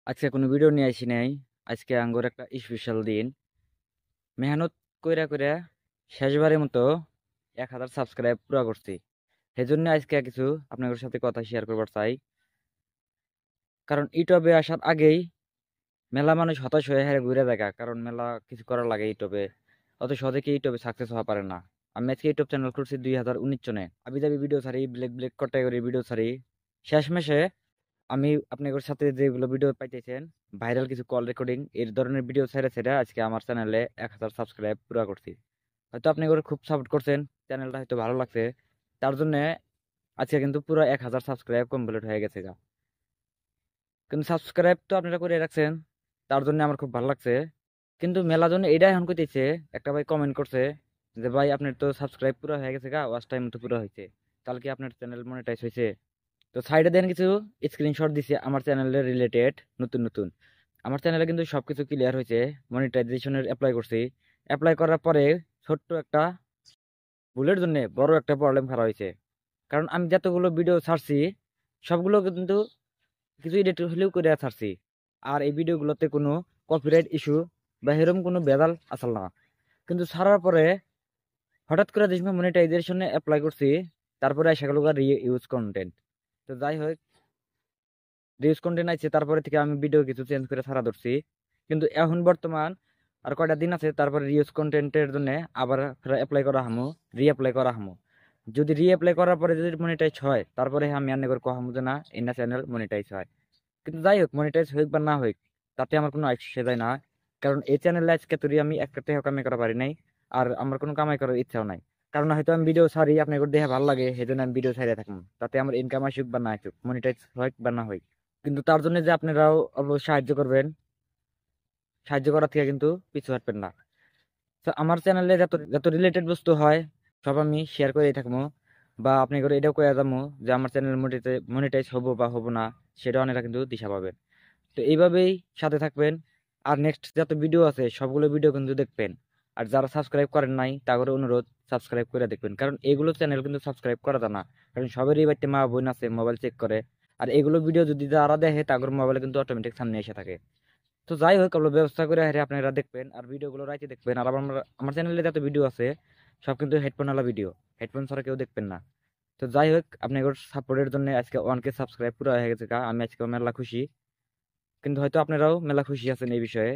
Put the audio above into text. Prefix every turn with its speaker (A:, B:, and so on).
A: আজকে কোনো ভিডিও নিয়ে আসি নাই। আজকে আঙ্গুর একটা স্পেশাল দিন। মেহনত কইরা কইরা শেষবারের মতো 1000 সাবস্ক্রাইব পুরা করছি। সেজন্য আজকে কিছু আপনাদের সাথে কথা শেয়ার করবার চাই। কারণ ইউটিউবে আসার আগেই মেলা মানুষ হতাশ হয়ে হেরে ঘুরে দেখা, কারণ মেলা কিছু করার লাগে ইউটিউবে। অত সহজে কি ইউটিউবে সাকসেস হওয়া পারে না। আমি আজকে ইউটিউব চ্যানেল করছি 2019 সনে। আবি যাবি ভিডিও ছাড়ি, ব্লেক ব্লেক ক্যাটাগরি ভিডিও ছাড়ি। শেষমেশে আমি আপনাদের সাথে যেগুলো ভিডিও পাইতেছেন, ভাইরাল কিছু কল রেকর্ডিং এর ধরনের ভিডিও ছেড়ে ছেড়ে আজকে আমার চ্যানেলে 1000 সাবস্ক্রাইব পুরা করছি। হয়তো আপনি করে খুব সাপোর্ট করছেন, চ্যানেলটা হয়তো ভালো লাগছে, তার জন্য আজকে কিন্তু পুরো 1000 সাবস্ক্রাইব কমপ্লিট হয়ে গেছে গা। কিন্তু সাবস্ক্রাইব তো আপনারা করে রাখছেন, তার জন্য আমার খুব ভালো লাগছে। কিন্তু মেলা জন্য এটাই এখন কইতেছে, একটা ভাই কমেন্ট করছে যে ভাই আপনার তো সাবস্ক্রাইব পুরো হয়ে গেছে গা, ওয়াচ টাইম তো পুরো হয়েছে, তাহলে কি আপনার চ্যানেল মনিটাইজ হয়েছে? তো সাইডে দেন কিছু স্ক্রিনশট দিছে আমার চ্যানেলের রিলেটেড নতুন নতুন। আমার চ্যানেলে কিন্তু সবকিছু ক্লিয়ার হয়েছে, মনিটাইজেশনের অ্যাপ্লাই করছি। অ্যাপ্লাই করার পরে ছোট্ট একটা ভুলের জন্য বড় একটা প্রবলেম খারাপ হয়েছে। কারণ আমি যতগুলো ভিডিও ছাড়ছি সবগুলো কিন্তু কিছু এডিট হলেও করে ছাড়ছি। আর এই ভিডিওগুলোতে কোনো কপিরাইট ইস্যু বা এরকম কোনো বেদাল আসল না। কিন্তু ছাড়ার পরে হঠাৎ করে দেখি মনিটাইজেশনে অ্যাপ্লাই করছি, তারপরে সেগুলো রি ইউজ কন্টেন্ট। তো যাই হোক, রিউজ কন্টেন্ট আইছে, তারপরে থেকে আমি ভিডিও কিছু চেঞ্জ করে ছাড়া ধরছি। কিন্তু এখন বর্তমান আর কয়টা দিন আছে, তারপরে রিউজ কন্টেন্টের জন্য আবার অ্যাপ্লাই করা হামু, রি করা হামু। যদি অ্যাপ্লাই করার পরে যদি মনিটাইজ হয়, তারপরে আমি আন্নে করে কহামু যে না ইন্না চ্যানেল মনিটাইজ হয়। কিন্তু যাই হোক, মনিটাইজ হোক বা না হোক, তাতে আমার কোনো আসে যায় না। কারণ এই চ্যানেলে আজকে তৈরি আমি একটা টাকা কামাই করা পারি নাই, আর আমার কোনো কামাই করার ইচ্ছাও নাই। কারণ হয়তো আমি ভিডিও ছাড়ি, আপনার দেখে ভালো লাগে, সেই জন্য আমি ভিডিও ছাড়িয়ে থাকবো, তাতে আমার ইনকাম আসুক বা না আসুক, মনিটাইজ হোক বা না হোক। কিন্তু তার জন্য যে আপনারাও অবশ্যই সাহায্য করবেন, সাহায্য করার থেকে কিন্তু পিছু হটবেন না। তো আমার চ্যানেলে যত যত রিলেটেড বস্তু হয় সব আমি শেয়ার করেই থাকবো। বা আপনি করে এটাও কয়ে যাবো যে আমার চ্যানেল মনিটাইজ হবো বা হবো না, সেটা অনেকটা কিন্তু দিশা পাবেন। তো এইভাবেই সাথে থাকবেন। আর নেক্সট যত ভিডিও আছে সবগুলো ভিডিও কিন্তু দেখবেন। আর যারা সাবস্ক্রাইব করেন নাই তাদের অনুরোধ সাবস্ক্রাইব করে দেখবেন, কারণ এগুলো চ্যানেল কিন্তু সাবস্ক্রাইব করা যায় না। কারণ সবারই বাড়িতে মা বোন আছে, মোবাইল চেক করে। আর এগুলো ভিডিও যদি যারা দেখে তাদের মোবাইলে কিন্তু অটোমেটিক সামনে এসে থাকে। তো যাই হোক, আপনার ব্যবস্থা করে হারে আপনারা দেখবেন, আর ভিডিওগুলো রাইতে দেখবেন। আর আমার চ্যানেলে যত ভিডিও আছে সব কিন্তু হেডফোনওয়ালা ভিডিও, হেডফোন ছাড়া কেউ দেখবেন না। তো যাই হোক, আপনাদের সাপোর্টের জন্য আজকে 1K সাবস্ক্রাইব পুরো হয়ে গেছে আমি আজকে মেলা খুশি। কিন্তু হয়তো আপনারাও মেলা খুশি আছেন এই বিষয়ে।